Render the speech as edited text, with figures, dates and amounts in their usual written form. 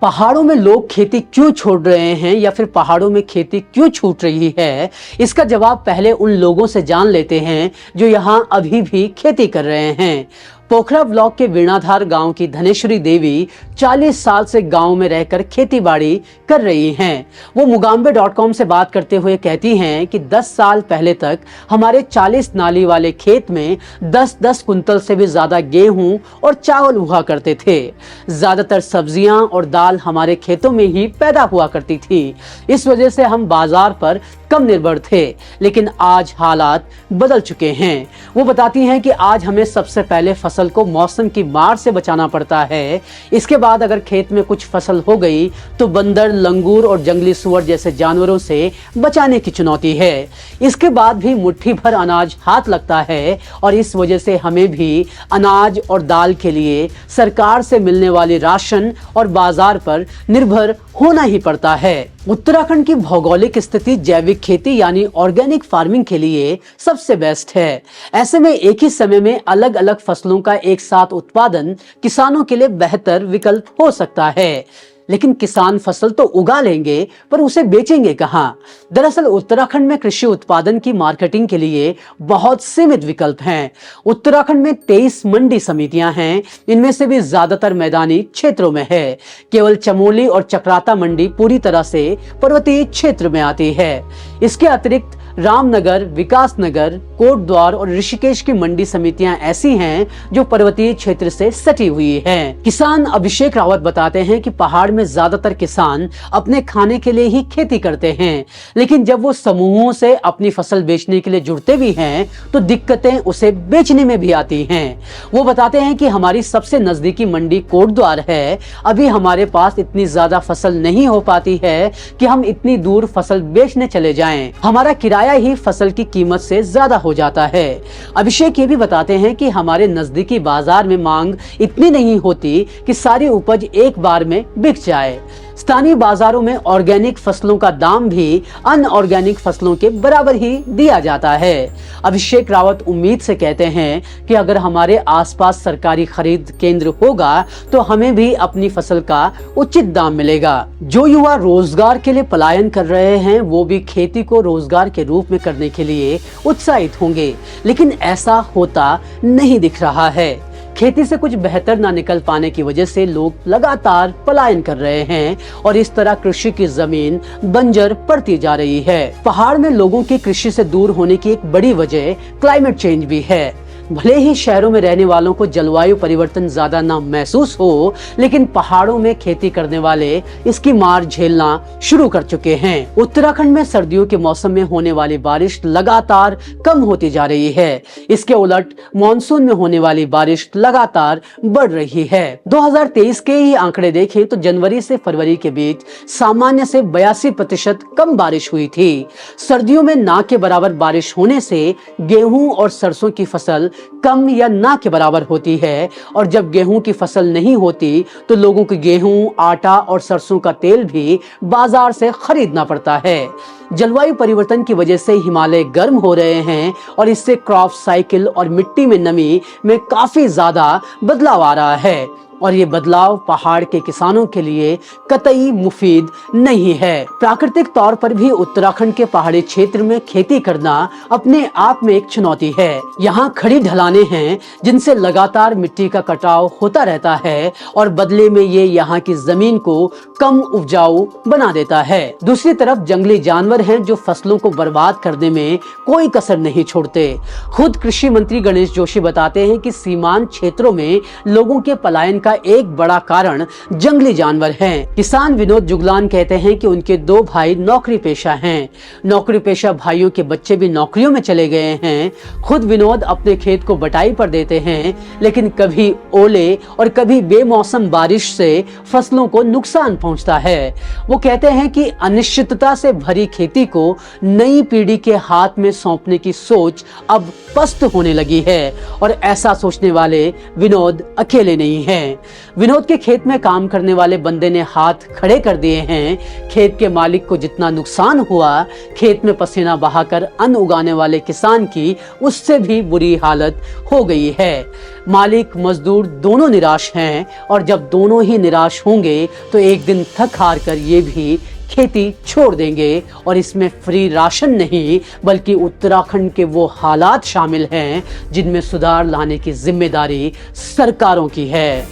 पहाड़ों में लोग खेती क्यों छोड़ रहे हैं या फिर पहाड़ों में खेती क्यों छूट रही है, इसका जवाब पहले उन लोगों से जान लेते हैं जो यहाँ अभी भी खेती कर रहे हैं। पोखरा ब्लॉक के वीणाधार गांव की धनेश्वरी देवी 40 साल से गांव में रहकर खेती बाड़ी कर रही हैं। वो मुगाम्बे.com से बात करते हुए कहती हैं कि 10 साल पहले तक हमारे 40 नाली वाले खेत में 10-10 कुंतल से भी ज्यादा गेहूं और चावल हुआ करते थे। ज्यादातर सब्जियां और दाल हमारे खेतों में ही पैदा हुआ करती थी। इस वजह से हम बाजार पर कम निर्भर थे, लेकिन आज हालात बदल चुके हैं। वो बताती हैं कि आज हमें सबसे पहले फसल को मौसम की मार से बचाना पड़ता है। इसके बाद अगर खेत में कुछ फसल हो गई तो बंदर, लंगूर और जंगली सुअर जैसे जानवरों से बचाने की चुनौती है। इसके बाद भी मुट्ठी भर अनाज हाथ लगता है और इस वजह से हमें भी अनाज और दाल के लिए सरकार से मिलने वाली राशन और बाजार पर निर्भर होना ही पड़ता है। उत्तराखंड की भौगोलिक स्थिति जैविक खेती यानी ऑर्गेनिक फार्मिंग के लिए सबसे बेस्ट है। ऐसे में एक ही समय में अलग अलग फसलों का एक साथ उत्पादन किसानों के लिए बेहतर विकल्प हो सकता है। लेकिन किसान फसल तो उगा लेंगे, पर उसे बेचेंगे कहाँ? दरअसल उत्तराखंड में कृषि उत्पादन की मार्केटिंग के लिए बहुत सीमित विकल्प हैं। उत्तराखंड में 23 मंडी समितियां हैं। इनमें से भी ज्यादातर मैदानी क्षेत्रों में है। केवल चमोली और चक्राता मंडी पूरी तरह से पर्वतीय क्षेत्र में आती है। इसके अतिरिक्त रामनगर, विकासनगर, कोटद्वार और ऋषिकेश की मंडी समितियां ऐसी हैं जो पर्वतीय क्षेत्र से सटी हुई हैं। किसान अभिषेक रावत बताते हैं कि पहाड़ में ज्यादातर किसान अपने खाने के लिए ही खेती करते हैं, लेकिन जब वो समूहों से अपनी फसल बेचने के लिए जुड़ते भी हैं तो दिक्कतें उसे बेचने में भी आती हैं। वो बताते हैं कि हमारी सबसे नजदीकी मंडी कोटद्वार है। अभी हमारे पास इतनी ज्यादा फसल नहीं हो पाती है कि हम इतनी दूर फसल बेचने चले जाएं। हमारा किराया ही फसल की कीमत से ज्यादा हो जाता है। अभिषेक ये भी बताते हैं कि हमारे नजदीकी बाजार में मांग इतनी नहीं होती कि सारी उपज एक बार में बिक जाए। स्थानीय बाजारों में ऑर्गेनिक फसलों का दाम भी अनऑर्गेनिक फसलों के बराबर ही दिया जाता है। अभिषेक रावत उम्मीद से कहते हैं कि अगर हमारे आसपास सरकारी खरीद केंद्र होगा तो हमें भी अपनी फसल का उचित दाम मिलेगा। जो युवा रोजगार के लिए पलायन कर रहे हैं वो भी खेती को रोजगार के रूप में करने के लिए उत्साहित होंगे, लेकिन ऐसा होता नहीं दिख रहा है। खेती से कुछ बेहतर ना निकल पाने की वजह से लोग लगातार पलायन कर रहे हैं और इस तरह कृषि की जमीन बंजर पड़ती जा रही है। पहाड़ में लोगों की कृषि से दूर होने की एक बड़ी वजह क्लाइमेट चेंज भी है। भले ही शहरों में रहने वालों को जलवायु परिवर्तन ज्यादा ना महसूस हो, लेकिन पहाड़ों में खेती करने वाले इसकी मार झेलना शुरू कर चुके हैं। उत्तराखंड में सर्दियों के मौसम में होने वाली बारिश लगातार कम होती जा रही है। इसके उलट मानसून में होने वाली बारिश लगातार बढ़ रही है। 2023 के ही आंकड़े देखें तो जनवरी से फरवरी के बीच सामान्य से 82% कम बारिश हुई थी। सर्दियों में ना के बराबर बारिश होने से गेहूं और सरसों की फसल कम या ना के बराबर होती है और जब गेहूं की फसल नहीं होती तो लोगों को गेहूं, आटा और सरसों का तेल भी बाजार से खरीदना पड़ता है। जलवायु परिवर्तन की वजह से हिमालय गर्म हो रहे हैं और इससे क्रॉप साइकिल और मिट्टी में नमी में काफी ज्यादा बदलाव आ रहा है और ये बदलाव पहाड़ के किसानों के लिए कतई मुफीद नहीं है। प्राकृतिक तौर पर भी उत्तराखंड के पहाड़ी क्षेत्र में खेती करना अपने आप में एक चुनौती है। यहाँ खड़ी ढलानें हैं जिनसे लगातार मिट्टी का कटाव होता रहता है और बदले में ये यहाँ की जमीन को कम उपजाऊ बना देता है। दूसरी तरफ जंगली जानवर हैं जो फसलों को बर्बाद करने में कोई कसर नहीं छोड़ते। खुद कृषि मंत्री गणेश जोशी बताते हैं कि सीमांत क्षेत्रों में लोगों के पलायन का एक बड़ा कारण जंगली जानवर हैं। किसान विनोद जुगलान कहते हैं कि उनके 2 भाई नौकरी पेशा हैं। नौकरी पेशा भाइयों के बच्चे भी नौकरियों में चले गए हैं। खुद विनोद अपने खेत को बटाई पर देते हैं, लेकिन कभी ओले और कभी बेमौसम बारिश से फसलों को नुकसान पहुंचता है। वो कहते हैं कि अनिश्चितता से भरी खेती को नई पीढ़ी के हाथ में सौंपने की सोच अब पस्त होने लगी है और ऐसा सोचने वाले विनोद अकेले नहीं हैं। विनोद के खेत में काम करने वाले बंदे ने हाथ खड़े कर दिए हैं। खेत के मालिक को जितना नुकसान हुआ, खेत में पसीना बहाकर अन्न उगाने वाले किसान की उससे भी बुरी हालत हो गई है। मालिक मजदूर दोनों निराश हैं और जब दोनों ही निराश होंगे तो एक दिन थक हार कर ये भी खेती छोड़ देंगे। और इसमें फ्री राशन नहीं बल्कि उत्तराखंड के वो हालात शामिल हैं जिनमें सुधार लाने की जिम्मेदारी सरकारों की है।